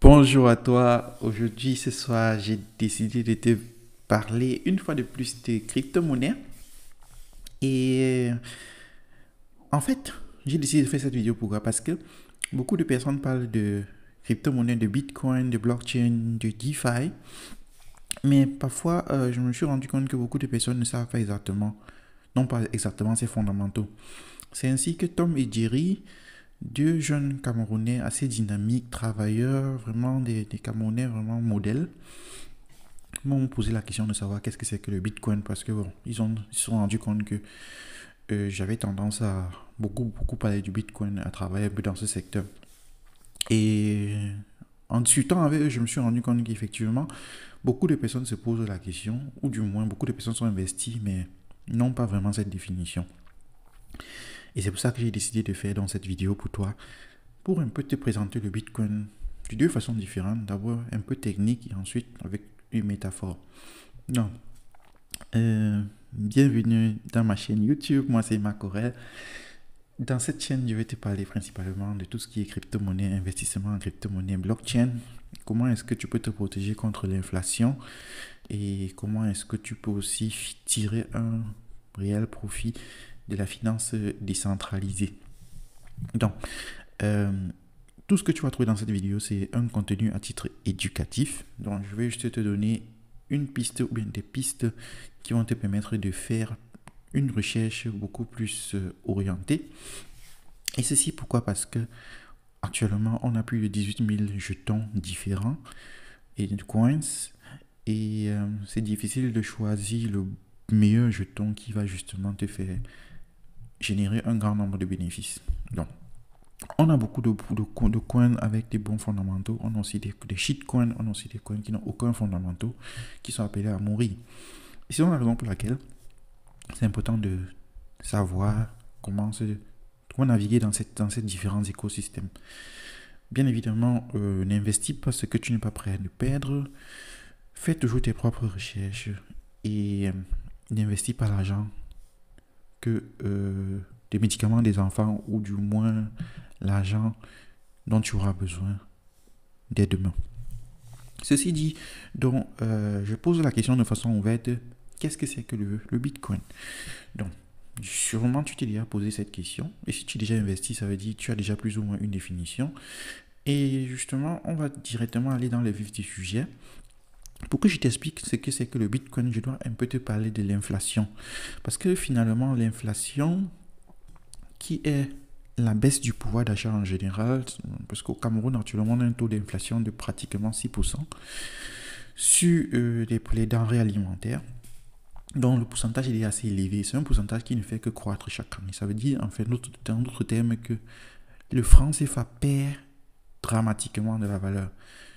Bonjour à toi. Aujourd'hui, ce soir, j'ai décidé de te parler une fois de plus de crypto-monnaie. Et en fait, j'ai décidé de faire cette vidéo pourquoi? Parce que beaucoup de personnes parlent de crypto-monnaie, de Bitcoin, de blockchain, de DeFi. Mais parfois, je me suis rendu compte que beaucoup de personnes ne savent pas exactement, non pas exactement ces fondamentaux. C'est ainsi que Tom et Jerry, deux jeunes Camerounais assez dynamiques, travailleurs, vraiment des Camerounais vraiment modèles, m'ont posé la question de savoir qu'est-ce que c'est que le Bitcoin parce que bon, ils se sont rendus compte que j'avais tendance à beaucoup parler du Bitcoin, à travailler un peu dans ce secteur. Et en discutant avec eux, je me suis rendu compte qu'effectivement, beaucoup de personnes se posent la question, ou du moins beaucoup de personnes sont investies, mais n'ont pas vraiment cette définition. Et c'est pour ça que j'ai décidé de faire dans cette vidéo pour toi, pour un peu te présenter le Bitcoin de deux façons différentes. D'abord un peu technique et ensuite avec une métaphore. Donc, bienvenue dans ma chaîne YouTube. Moi, c'est Marc Aurel. Dans cette chaîne, je vais te parler principalement de tout ce qui est crypto-monnaie, investissement en crypto-monnaie, blockchain. Comment est-ce que tu peux te protéger contre l'inflation et comment est-ce que tu peux aussi tirer un réel profit de la finance décentralisée. Donc, euh, tout ce que tu vas trouver dans cette vidéo, c'est un contenu à titre éducatif. Donc, je vais juste te donner une piste ou bien des pistes qui vont te permettre de faire une recherche beaucoup plus orientée. Et ceci pourquoi? Parce que actuellement, on a plus de 18 000 jetons différents et de coins. Et c'est difficile de choisir le meilleur jeton qui va justement te faire générer un grand nombre de bénéfices. Donc, on a beaucoup de coins avec des bons fondamentaux. On a aussi des shitcoins, on a aussi des coins qui n'ont aucun fondamentaux, qui sont appelés à mourir. Et c'est la raison pour laquelle c'est important de savoir comment naviguer dans ces différents écosystèmes. Bien évidemment, n'investis pas ce que tu n'es pas prêt à ne perdre. Fais toujours tes propres recherches et n'investis pas l'argent que des médicaments des enfants ou du moins l'argent dont tu auras besoin dès demain. Ceci dit, donc, je pose la question de façon ouverte, qu'est-ce que c'est que le Bitcoin? Donc, sûrement tu t'es déjà posé cette question, et si tu es déjà investi, ça veut dire que tu as déjà plus ou moins une définition. Et justement, on va directement aller dans le vif du sujet. Pour que je t'explique ce que c'est que le Bitcoin, je dois un peu te parler de l'inflation. Parce que finalement, l'inflation, qui est la baisse du pouvoir d'achat en général, parce qu'au Cameroun, actuellement, on a un taux d'inflation de pratiquement 6% sur les denrées alimentaires. Donc le pourcentage il est assez élevé. C'est un pourcentage qui ne fait que croître chaque année. Ça veut dire, en fait, en d'autres termes, que le franc CFA perd dramatiquement de la valeur.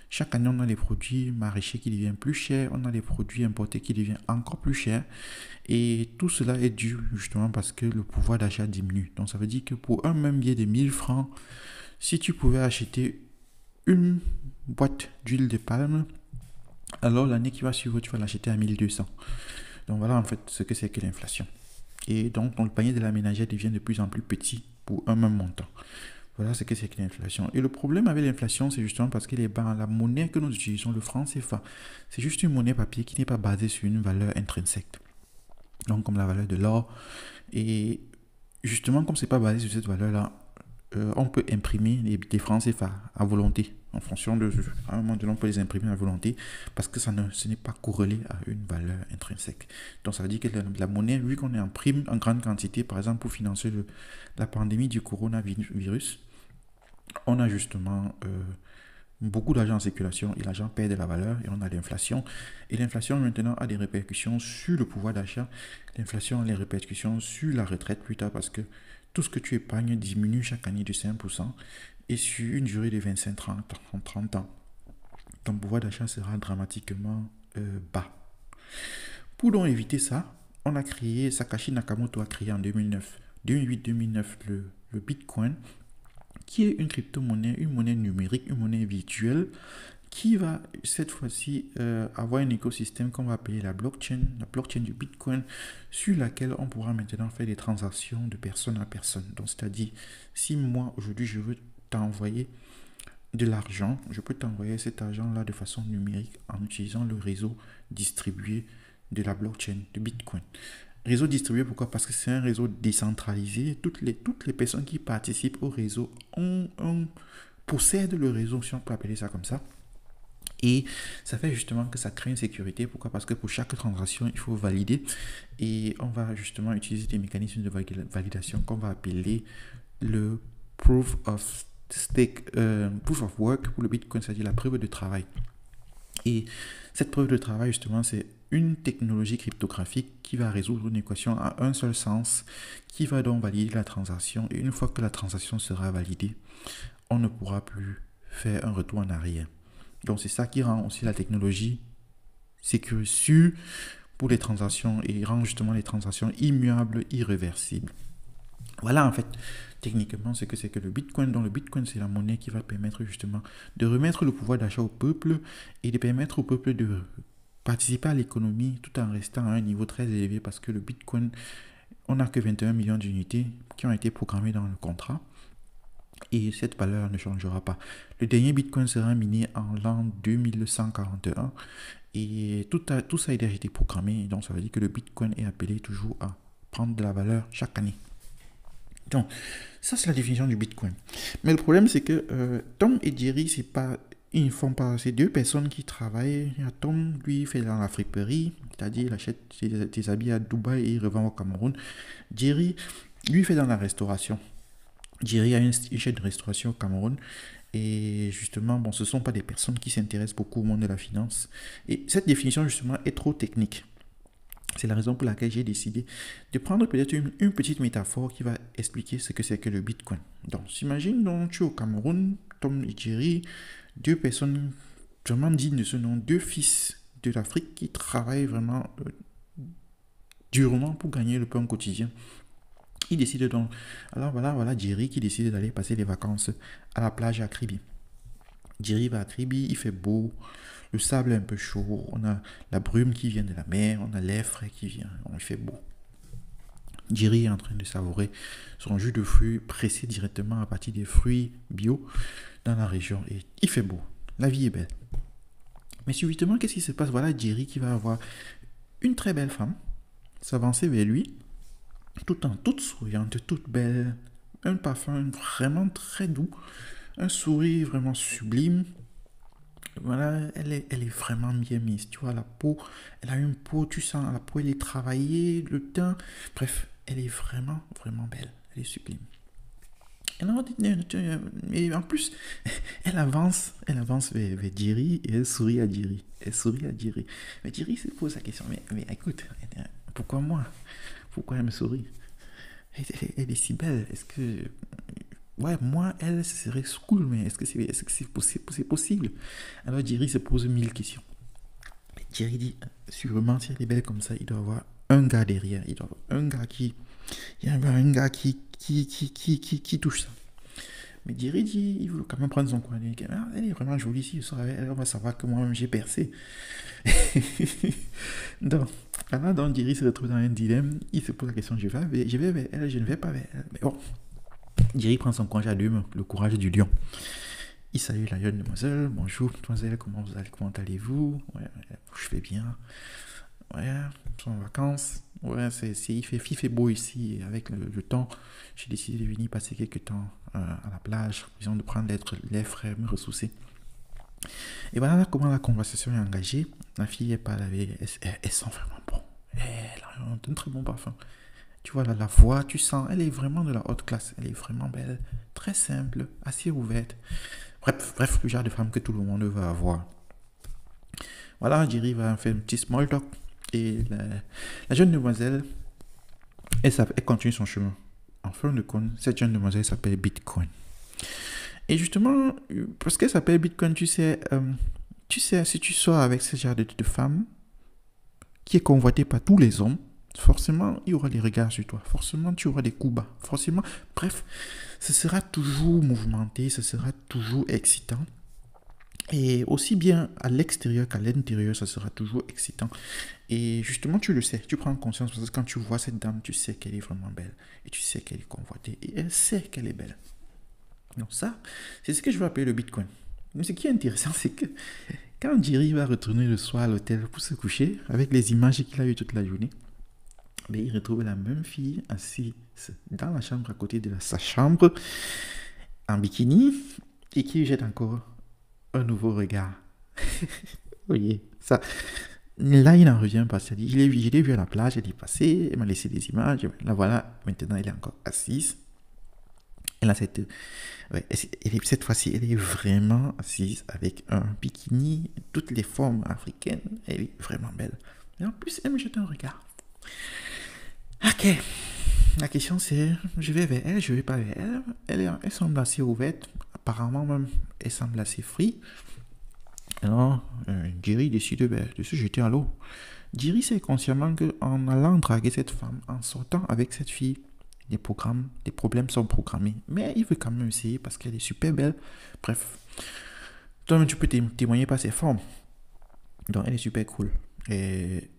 Chaque année, on a des produits maraîchers qui deviennent plus chers, on a des produits importés qui deviennent encore plus chers. Et tout cela est dû justement parce que le pouvoir d'achat diminue. Donc ça veut dire que pour un même billet de 1000 francs, si tu pouvais acheter une boîte d'huile de palme, alors l'année qui va suivre, tu vas l'acheter à 1200. Donc voilà en fait ce que c'est que l'inflation. Et donc le panier de la ménagère devient de plus en plus petit pour un même montant. Voilà ce que c'est que l'inflation. Et le problème avec l'inflation, c'est justement parce que la monnaie que nous utilisons, le franc CFA, c'est juste une monnaie papier qui n'est pas basée sur une valeur intrinsèque. Donc comme la valeur de l'or. Et justement, comme c'est pas basé sur cette valeur-là, on peut imprimer des francs CFA à volonté. En fonction de... À un moment donné, on peut les imprimer à volonté parce que ce n'est pas corrélé à une valeur intrinsèque. Donc ça veut dire que la monnaie, vu qu'on imprime en grande quantité, par exemple pour financer la pandémie du coronavirus, on a justement beaucoup d'argent en circulation et l'argent perd de la valeur et on a l'inflation. Et l'inflation maintenant a des répercussions sur le pouvoir d'achat. L'inflation a des répercussions sur la retraite plus tard parce que tout ce que tu épargnes diminue chaque année de 5% et sur une durée de 25-30 ans, ton pouvoir d'achat sera dramatiquement bas. Pour donc éviter ça, Satoshi Nakamoto a créé en 2008-2009 le Bitcoin, qui est une crypto-monnaie, une monnaie numérique, une monnaie virtuelle, qui va cette fois-ci avoir un écosystème qu'on va appeler la blockchain du Bitcoin, sur laquelle on pourra maintenant faire des transactions de personne à personne. Donc, c'est-à-dire, si moi, aujourd'hui, je veux t'envoyer de l'argent, je peux t'envoyer cet argent-là de façon numérique en utilisant le réseau distribué de la blockchain, de Bitcoin. Réseau distribué, pourquoi? Parce que c'est un réseau décentralisé. Toutes les personnes qui participent au réseau possèdent le réseau, si on peut appeler ça comme ça. Et ça fait justement que ça crée une sécurité. Pourquoi? Parce que pour chaque transaction, il faut valider. Et on va justement utiliser des mécanismes de validation qu'on va appeler le proof of stake, proof of work pour le Bitcoin, c'est-à-dire la preuve de travail. Et cette preuve de travail, justement, c'est une technologie cryptographique qui va résoudre une équation à un seul sens, qui va donc valider la transaction. Et une fois que la transaction sera validée, on ne pourra plus faire un retour en arrière. Donc c'est ça qui rend aussi la technologie sûre pour les transactions et rend justement les transactions immuables, irréversibles. Voilà en fait techniquement ce que c'est que le Bitcoin. Donc le Bitcoin, c'est la monnaie qui va permettre justement de remettre le pouvoir d'achat au peuple et de permettre au peuple de participer à l'économie tout en restant à un niveau très élevé, parce que le Bitcoin, on n'a que 21 millions d'unités qui ont été programmées dans le contrat et cette valeur ne changera pas. Le dernier Bitcoin sera miné en l'an 2141 et tout ça a déjà été programmé, donc ça veut dire que le Bitcoin est appelé toujours à prendre de la valeur chaque année. Donc, ça c'est la définition du Bitcoin. Mais le problème c'est que Tom et Jerry, ils ne font pas, c'est deux personnes qui travaillent. Tom, lui, fait dans la friperie, c'est-à-dire il achète des habits à Dubaï et il revend au Cameroun. Jerry, lui, fait dans la restauration. Jerry a une chaîne de restauration au Cameroun. Et justement, bon, ce ne sont pas des personnes qui s'intéressent beaucoup au monde de la finance. Et cette définition, justement, est trop technique. C'est la raison pour laquelle j'ai décidé de prendre peut-être une petite métaphore qui va expliquer ce que c'est que le Bitcoin. Donc, s'imagine, donc, tu es au Cameroun, Tom et Jerry, deux personnes vraiment dignes de ce nom, deux fils de l'Afrique qui travaillent vraiment durement pour gagner le pain quotidien. Ils décident donc, alors voilà Jerry qui décide d'aller passer les vacances à la plage à Kribi. Jerry va à Kribi, il fait beau, le sable est un peu chaud, on a la brume qui vient de la mer, on a l'air frais qui vient, il fait beau. Jerry est en train de savourer son jus de fruits pressé directement à partir des fruits bio dans la région et il fait beau, la vie est belle. Mais subitement, qu'est-ce qui se passe? Voilà Jerry qui va avoir une très belle femme s'avancer vers lui, toute souriante, toute belle, un parfum vraiment très doux, un sourire vraiment sublime. Voilà, elle est vraiment bien mise. Tu vois, la peau, elle a une peau, tu sens, la peau, elle est travaillée, le teint. Bref, elle est vraiment, vraiment belle. Elle est sublime. Et en plus, elle avance vers Jerry et elle sourit à Jerry. Elle sourit à Jerry. Mais Jerry se pose la question, mais écoute, pourquoi moi? Pourquoi elle me sourit? Elle est si belle. Est-ce que... Ouais, moi, elle, ce serait cool, mais est-ce que c'est possible? Alors Jerry se pose 1000 questions. Jerry dit, sûrement, si elle est belle comme ça, il doit y avoir un gars derrière. Il doit y avoir un gars qui... Il y a un gars qui touche ça. Mais Jerry dit, il veut quand même prendre son coin. Elle est vraiment jolie ici, elle va savoir que moi-même j'ai percé. donc Jerry se retrouve dans un dilemme. Il se pose la question, je vais vers elle, je ne vais pas vers elle. Mais bon, Jerry prend son courage à deux mains, le courage du lion. Il salue la jeune demoiselle. Bonjour, mademoiselle, comment allez-vous? Ouais, je vais bien. Ouais, je suis en vacances. Ouais, il fait beau ici. Avec le temps, j'ai décidé de venir passer quelques temps à la plage, disons de prendre l'air frais, me ressourcer. Et voilà comment la conversation est engagée. La fille, elle parle avec, elle sent vraiment bon. Elle a un très bon parfum. Tu vois, la voix, tu sens, elle est vraiment de la haute classe. Elle est vraiment belle, très simple, assez ouverte. Bref, le genre de femme que tout le monde va avoir. Voilà, Jerry va faire un petit small talk. Et la jeune demoiselle, elle continue son chemin. En fin de compte, cette jeune demoiselle s'appelle Bitcoin. Et justement, parce qu'elle s'appelle Bitcoin, tu sais, si tu sors avec ce genre de femme qui est convoitée par tous les hommes, forcément, il y aura des regards sur toi. Forcément, tu auras des coups bas. Forcément, bref, ce sera toujours mouvementé, ce sera toujours excitant. Et aussi bien à l'extérieur qu'à l'intérieur, ça sera toujours excitant. Et justement, tu le sais, tu prends conscience parce que quand tu vois cette dame, tu sais qu'elle est vraiment belle. Et tu sais qu'elle est convoitée. Et elle sait qu'elle est belle. Donc ça, c'est ce que je veux appeler le Bitcoin. Mais ce qui est intéressant, c'est que quand Jerry va retourner le soir à l'hôtel pour se coucher, avec les images qu'il a eues toute la journée, mais il retrouve la même fille assise dans la chambre à côté de sa chambre, en bikini, et qui lui jette encore un nouveau regard. Oui, ça. Là, il n'en revient pas. C'est-à-dire, je l'ai vu à la plage, elle est passée, elle m'a laissé des images, la voilà, maintenant elle est encore assise. Elle a cette, ouais, cette fois-ci, elle est vraiment assise avec un bikini, toutes les formes africaines, elle est vraiment belle. Et en plus, elle me jette un regard. Ok, la question c'est, je vais vers elle, je vais pas vers elle. Elle semble assez ouverte, apparemment même, elle semble assez free. Alors, Jerry décide de se jeter à l'eau. Jerry sait consciemment qu'en allant draguer cette femme, en sortant avec cette fille, les problèmes sont programmés. Mais il veut quand même essayer parce qu'elle est super belle. Bref, toi tu peux témoigner par ses formes. Donc elle est super cool. Et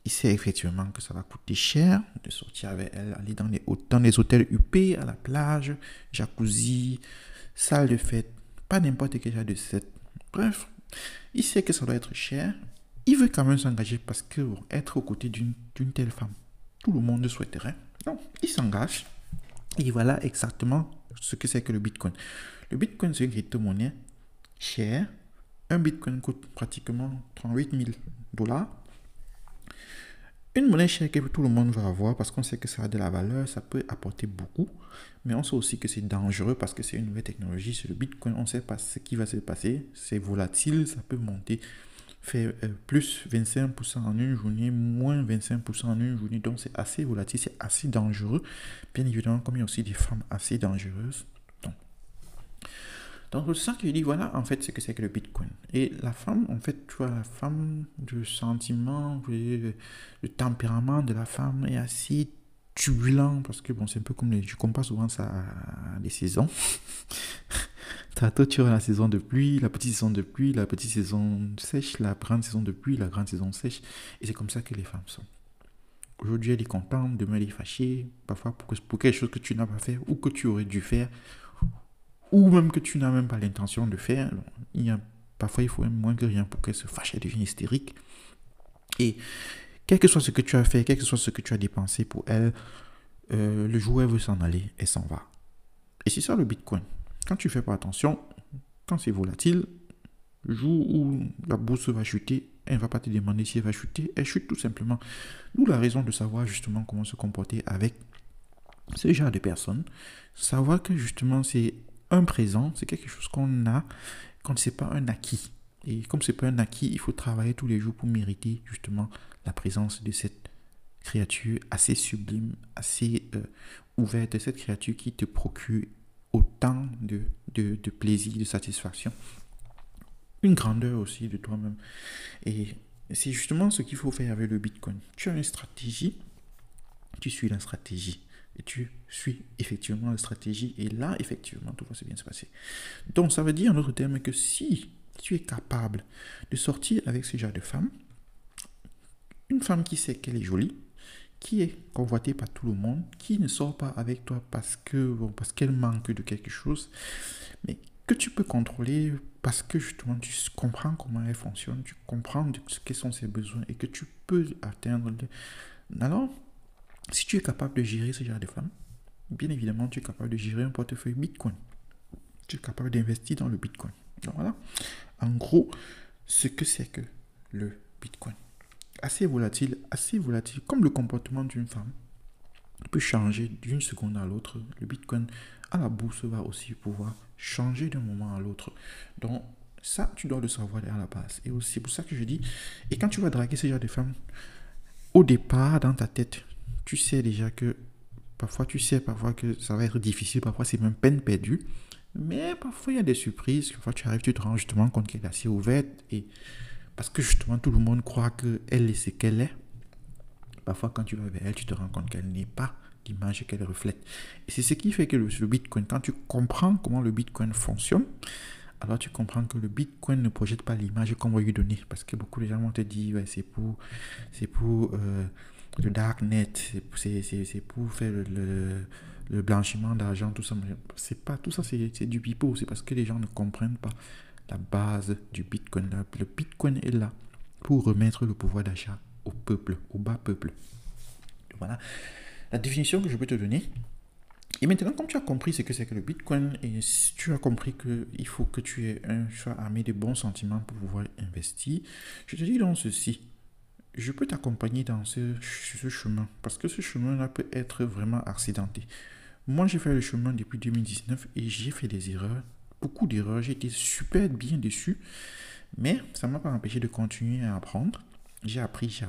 il sait effectivement que ça va coûter cher de sortir avec elle, aller dans les hôtels huppés, à la plage, jacuzzi, salle de fête, pas n'importe quel genre de set. Bref, il sait que ça doit être cher. Il veut quand même s'engager parce que être aux côtés d'une telle femme, tout le monde souhaiterait. Donc, il s'engage. Et voilà exactement ce que c'est que le Bitcoin. Le Bitcoin, c'est une crypto-monnaie chère. Un Bitcoin coûte pratiquement 38 000 $. Une monnaie chère que tout le monde va avoir parce qu'on sait que ça a de la valeur, ça peut apporter beaucoup. Mais on sait aussi que c'est dangereux parce que c'est une nouvelle technologie. C'est le Bitcoin, on ne sait pas ce qui va se passer. C'est volatile, ça peut monter, faire plus 25% en une journée, moins 25% en une journée. Donc c'est assez volatile, c'est assez dangereux. Bien évidemment, comme il y a aussi des femmes assez dangereuses. Donc, c'est ça qu'il dit, voilà, en fait, ce que c'est que le Bitcoin. Et la femme, en fait, tu vois, la femme, le sentiment, le tempérament de la femme est assez turbulent, parce que, bon, c'est un peu comme, je compare souvent ça à des saisons. Tantôt, tu as la saison de pluie, la petite saison de pluie, la petite saison sèche, la grande saison de pluie, la grande saison sèche. Et c'est comme ça que les femmes sont. Aujourd'hui, elle est contente, demain, elle est fâchée, parfois pour quelque chose que tu n'as pas fait ou que tu aurais dû faire, ou même que tu n'as même pas l'intention de faire. Parfois, il faut même moins que rien pour qu'elle se fâche, elle devient hystérique. Et quel que soit ce que tu as fait, quel que soit ce que tu as dépensé pour elle, le jour où elle veut s'en aller, elle s'en va. Et c'est ça le Bitcoin. Quand tu fais pas attention, quand c'est volatile, le jour où la bourse va chuter, elle ne va pas te demander si elle va chuter, elle chute tout simplement. D'où la raison de savoir justement comment se comporter avec ce genre de personnes. Savoir que justement c'est un présent, c'est quelque chose qu'on a, quand c'est pas un acquis. Et comme c'est pas un acquis, il faut travailler tous les jours pour mériter justement la présence de cette créature assez sublime, assez ouverte, cette créature qui te procure autant de plaisir, de satisfaction, une grandeur aussi de toi-même. Et c'est justement ce qu'il faut faire avec le Bitcoin. Tu as une stratégie, tu suis la stratégie. Et tu suis effectivement la stratégie. Et là, effectivement, tout va bien se passer. Donc, ça veut dire, en autre terme, que si tu es capable de sortir avec ce genre de femme, une femme qui sait qu'elle est jolie, qui est convoitée par tout le monde, qui ne sort pas avec toi parce qu'elle manque de quelque chose, mais que tu peux contrôler parce que justement tu comprends comment elle fonctionne, tu comprends quels sont ses besoins et que tu peux atteindre. Alors, si tu es capable de gérer ce genre de femme, bien évidemment, tu es capable de gérer un portefeuille Bitcoin. Tu es capable d'investir dans le Bitcoin. Donc voilà, en gros, ce que c'est que le Bitcoin. Assez volatile, comme le comportement d'une femme. Il peut changer d'une seconde à l'autre. Le Bitcoin à la bourse va aussi pouvoir changer d'un moment à l'autre. Donc ça, tu dois le savoir à la base. Et c'est pour ça que je dis, et quand tu vas draguer ce genre de femme, au départ, dans ta tête, tu sais déjà que parfois que ça va être difficile, parfois c'est même peine perdue, mais parfois il y a des surprises, parfois tu arrives, tu te rends justement compte qu'elle est assez ouverte, et parce que justement tout le monde croit qu'elle est ce qu'elle est, parfois quand tu vas vers elle, tu te rends compte qu'elle n'est pas l'image qu'elle reflète. Et c'est ce qui fait que le Bitcoin, quand tu comprends comment le Bitcoin fonctionne, alors tu comprends que le Bitcoin ne projette pas l'image qu'on va lui donner, parce que beaucoup de gens vont te dire, ouais, c'est pour le darknet, c'est pour faire le blanchiment d'argent, tout ça. C'est pas tout ça, c'est du pipeau. C'est parce que les gens ne comprennent pas la base du Bitcoin. Le Bitcoin est là pour remettre le pouvoir d'achat au peuple, au bas peuple. Voilà la définition que je peux te donner. Et maintenant, comme tu as compris ce que c'est que le Bitcoin, et si tu as compris qu'il faut que tu sois armé de bons sentiments pour pouvoir investir, je te dis donc ceci. Je peux t'accompagner dans ce chemin, parce que ce chemin-là peut être vraiment accidenté. Moi, j'ai fait le chemin depuis 2019 et j'ai fait des erreurs, beaucoup d'erreurs. J'ai été super bien déçu, mais ça ne m'a pas empêché de continuer à apprendre. J'ai appris.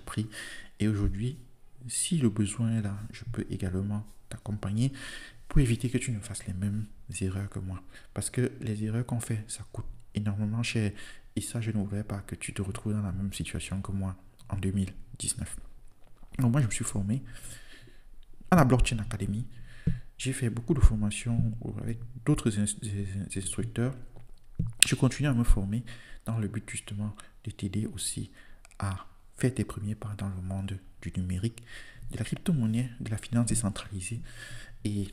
Et aujourd'hui, si le besoin est là, je peux également t'accompagner pour éviter que tu ne fasses les mêmes erreurs que moi. Parce que les erreurs qu'on fait, ça coûte énormément cher. Et ça, je ne voudrais pas que tu te retrouves dans la même situation que moi en 2019. Donc moi, je me suis formé à la Blockchain Academy. J'ai fait beaucoup de formations avec d'autres instructeurs. Je continue à me former dans le but justement de t'aider aussi à faire tes premiers pas dans le monde du numérique, de la crypto-monnaie, de la finance décentralisée et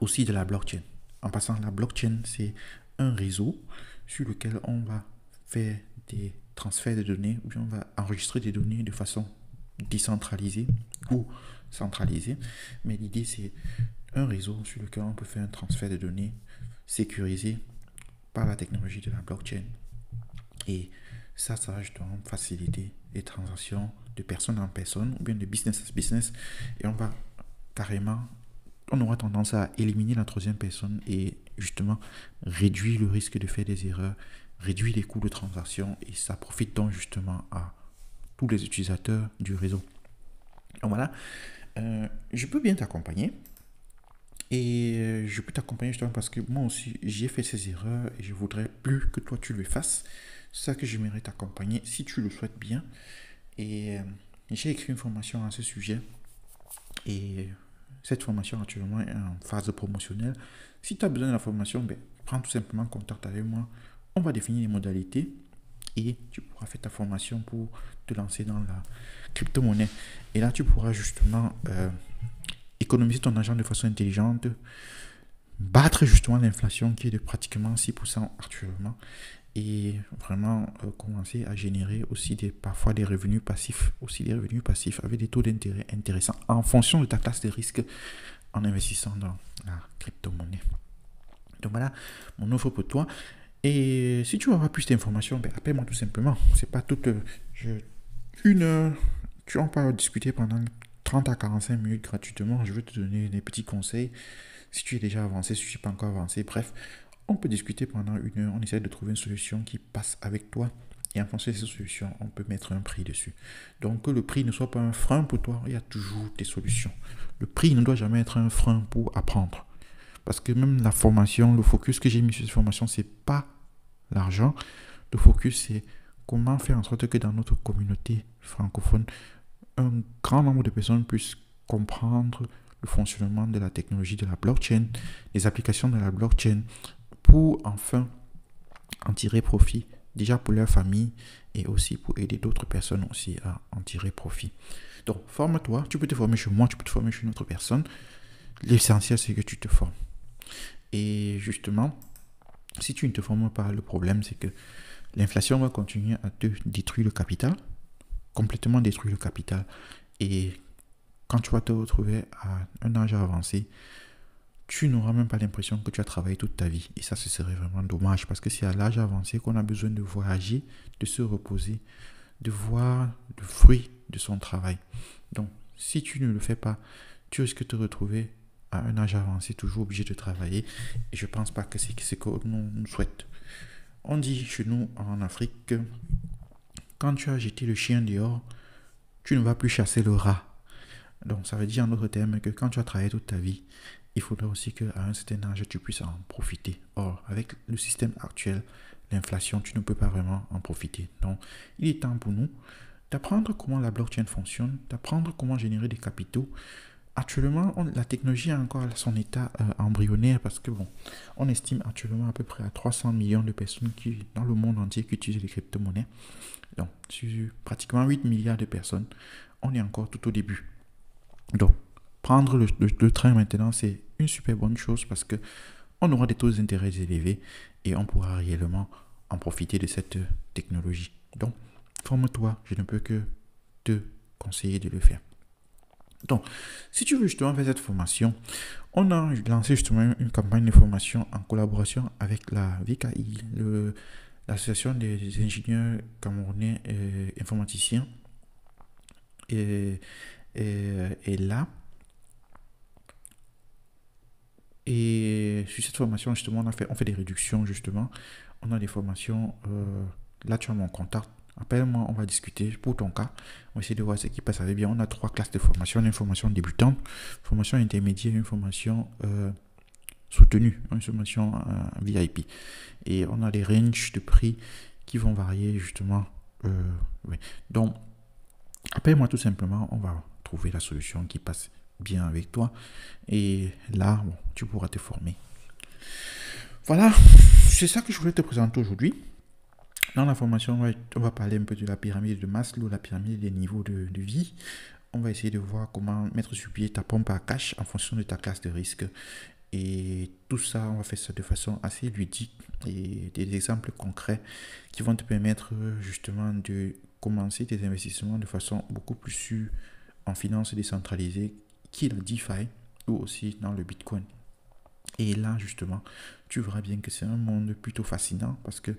aussi de la blockchain. En passant, la blockchain, c'est un réseau sur lequel on va faire des transferts de données ou bien on va enregistrer des données de façon décentralisée ou centralisée. Mais l'idée, c'est un réseau sur lequel on peut faire un transfert de données sécurisé par la technologie de la blockchain. Et ça va justement faciliter les transactions de personne en personne ou bien de business à business. Et on va carrément, on aura tendance à éliminer la troisième personne et justement réduire le risque de faire des erreurs, réduire les coûts de transaction et ça profite donc justement à tous les utilisateurs du réseau. Donc voilà, je peux bien t'accompagner. Et je peux t'accompagner justement parce que moi aussi, j'ai fait ces erreurs et je voudrais plus que toi tu le fasses. C'est ça que j'aimerais t'accompagner si tu le souhaites bien. Et j'ai écrit une formation à ce sujet. Et cette formation actuellement est en phase promotionnelle. Si tu as besoin de la formation, prends tout simplement contact avec moi. On va définir les modalités et tu pourras faire ta formation pour te lancer dans la crypto-monnaie. Et là, tu pourras justement économiser ton argent de façon intelligente, battre justement l'inflation qui est de pratiquement 6% actuellement et vraiment commencer à générer aussi parfois des revenus passifs, avec des taux d'intérêt intéressants en fonction de ta classe de risque en investissant dans la crypto-monnaie. Donc voilà mon offre pour toi. Et si tu veux avoir plus d'informations, appelle-moi tout simplement. C'est pas toute une heure. On peut discuter pendant 30 à 45 minutes gratuitement. Je vais te donner des petits conseils. Si tu es déjà avancé, si tu n'es pas encore avancé, bref, on peut discuter pendant une heure. On essaie de trouver une solution qui passe avec toi. Et en fonction de cette solution, on peut mettre un prix dessus. Donc que le prix ne soit pas un frein pour toi, il y a toujours des solutions. Le prix ne doit jamais être un frein pour apprendre. Parce que même la formation, le focus que j'ai mis sur cette formation, c'est pas l'argent. Le focus, c'est comment faire en sorte que dans notre communauté francophone, un grand nombre de personnes puissent comprendre le fonctionnement de la technologie de la blockchain, les applications de la blockchain, pour enfin en tirer profit, déjà pour leur famille et aussi pour aider d'autres personnes aussi à en tirer profit. Donc, forme-toi, tu peux te former chez moi, tu peux te former chez une autre personne. L'essentiel, c'est que tu te formes. Et justement, si tu ne te formes pas, le problème, c'est que l'inflation va continuer à te détruire le capital, complètement détruire le capital. Et quand tu vas te retrouver à un âge avancé, tu n'auras même pas l'impression que tu as travaillé toute ta vie. Et ça, ce serait vraiment dommage parce que c'est à l'âge avancé qu'on a besoin de voyager, de se reposer, de voir le fruit de son travail. Donc, si tu ne le fais pas, tu risques de te retrouver à un âge avancé, toujours obligé de travailler. Et je ne pense pas que c'est ce que nous souhaitons. On dit chez nous en Afrique que quand tu as jeté le chien dehors, tu ne vas plus chasser le rat. Donc ça veut dire en d'autres termes que quand tu as travaillé toute ta vie, il faudra aussi qu'à un certain âge, tu puisses en profiter. Or, avec le système actuel, l'inflation, tu ne peux pas vraiment en profiter. Donc, il est temps pour nous d'apprendre comment la blockchain fonctionne, d'apprendre comment générer des capitaux. Actuellement, la technologie a encore son état embryonnaire parce que on estime actuellement à peu près à 300 millions de personnes dans le monde entier qui utilisent les crypto-monnaies. Donc, sur pratiquement 8 milliards de personnes, on est encore tout au début. Donc, prendre le train maintenant, c'est une super bonne chose parce que on aura des taux d'intérêt élevés et on pourra réellement en profiter de cette technologie. Donc, forme-toi, je ne peux que te conseiller de le faire. Donc, si tu veux justement faire cette formation, on a lancé justement une campagne de formation en collaboration avec la VKI, l'association des ingénieurs camerounais informaticiens. Et là, et sur cette formation, justement, on fait des réductions, justement. On a des formations, là, tu as mon contact. Appelle-moi, on va discuter pour ton cas. On va essayer de voir ce qui passe avec bien. On a 3 classes de formation. Une formation débutante, formation intermédiaire, une formation soutenue, une formation VIP. Et on a des ranges de prix qui vont varier, justement. Oui. Donc, appelle-moi tout simplement. On va trouver la solution qui passe bien avec toi. Et là, bon, tu pourras te former. Voilà, c'est ça que je voulais te présenter aujourd'hui. Dans la formation, on va parler un peu de la pyramide de Maslow, la pyramide des niveaux de vie. On va essayer de voir comment mettre sur pied ta pompe à cash en fonction de ta classe de risque. Et tout ça, on va faire ça de façon assez ludique et des exemples concrets qui vont te permettre justement de commencer tes investissements de façon beaucoup plus sûre en finance décentralisée, qui est la DeFi ou aussi dans le Bitcoin. Et là, justement, tu verras bien que c'est un monde plutôt fascinant parce que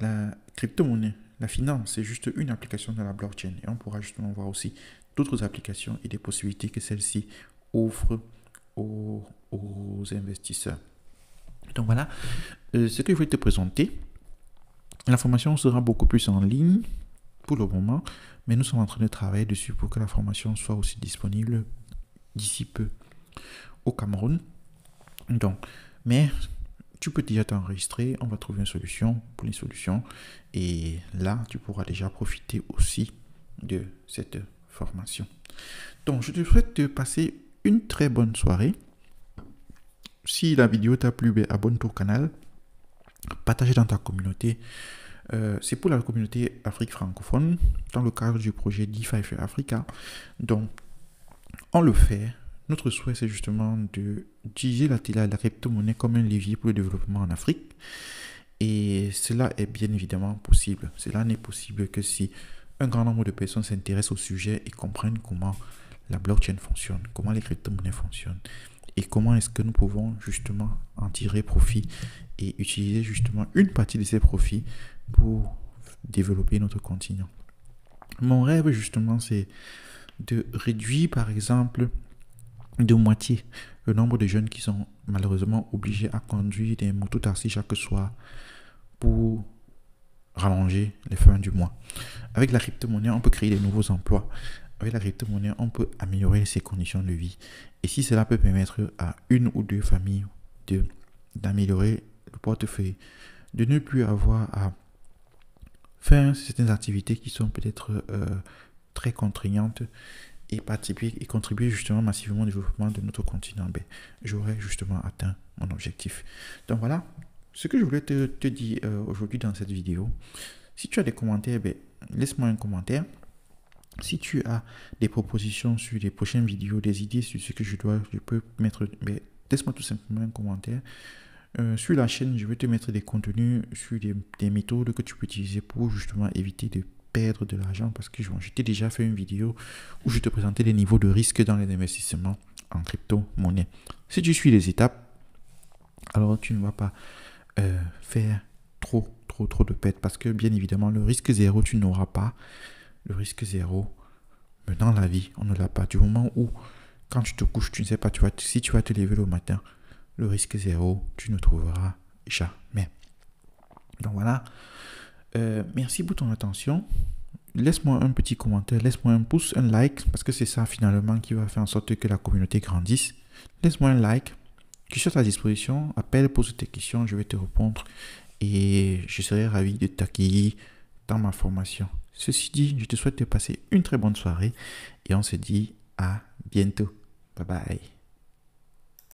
la crypto-monnaie, la finance, c'est juste une application de la blockchain. Et on pourra justement voir aussi d'autres applications et des possibilités que celle-ci offre aux investisseurs. Donc voilà, ce que je vais te présenter. La formation sera beaucoup plus en ligne pour le moment, mais nous sommes en train de travailler dessus pour que la formation soit aussi disponible d'ici peu au Cameroun. Donc, mais tu peux déjà t'enregistrer, on va trouver une solution pour les solutions et là, tu pourras déjà profiter aussi de cette formation. Donc, je te souhaite de passer une très bonne soirée. Si la vidéo t'a plu, abonne-toi au canal, partage dans ta communauté. C'est pour la communauté Afrique francophone dans le cadre du projet DeFi for Africa. Donc, on le fait. Notre souhait, c'est justement d'utiliser la crypto-monnaie comme un levier pour le développement en Afrique. Et cela est bien évidemment possible. Cela n'est possible que si un grand nombre de personnes s'intéressent au sujet et comprennent comment la blockchain fonctionne, comment les crypto-monnaies fonctionnent et comment est-ce que nous pouvons justement en tirer profit et utiliser justement une partie de ces profits pour développer notre continent. Mon rêve justement, c'est de réduire par exemple de moitié le nombre de jeunes qui sont malheureusement obligés à conduire des motos-taxis chaque soir pour rallonger les fins du mois. Avec la crypto-monnaie, on peut créer de nouveaux emplois. Avec la crypto-monnaie, on peut améliorer ses conditions de vie. Et si cela peut permettre à une ou deux familles d'améliorer le portefeuille, de ne plus avoir à faire certaines activités qui sont peut-être très contraignantes et participer et contribuer justement massivement au développement de notre continent, j'aurais justement atteint mon objectif. Donc voilà ce que je voulais te dire aujourd'hui dans cette vidéo. Si tu as des commentaires, laisse-moi un commentaire. Si tu as des propositions sur les prochaines vidéos, des idées sur ce que je peux mettre, laisse-moi tout simplement un commentaire. Sur la chaîne, je vais te mettre des contenus sur des méthodes que tu peux utiliser pour justement éviter de perdre de l'argent parce que je t'ai déjà fait une vidéo où je te présentais les niveaux de risque dans les investissements en crypto-monnaie. Si tu suis les étapes, alors tu ne vas pas faire trop de pertes parce que bien évidemment le risque zéro, tu n'auras pas. Le risque zéro, mais dans la vie, on ne l'a pas. Du moment où, quand tu te couches, tu ne sais pas si tu vas te lever le matin, le risque zéro, tu ne trouveras jamais. Donc voilà. Merci pour ton attention. Laisse-moi un petit commentaire, laisse-moi un pouce, un like, parce que c'est ça finalement qui va faire en sorte que la communauté grandisse. Laisse-moi un like. Je suis à ta disposition. Appelle, pose tes questions, je vais te répondre. Et je serai ravi de t'accueillir dans ma formation. Ceci dit, je te souhaite de passer une très bonne soirée et on se dit à bientôt. Bye bye.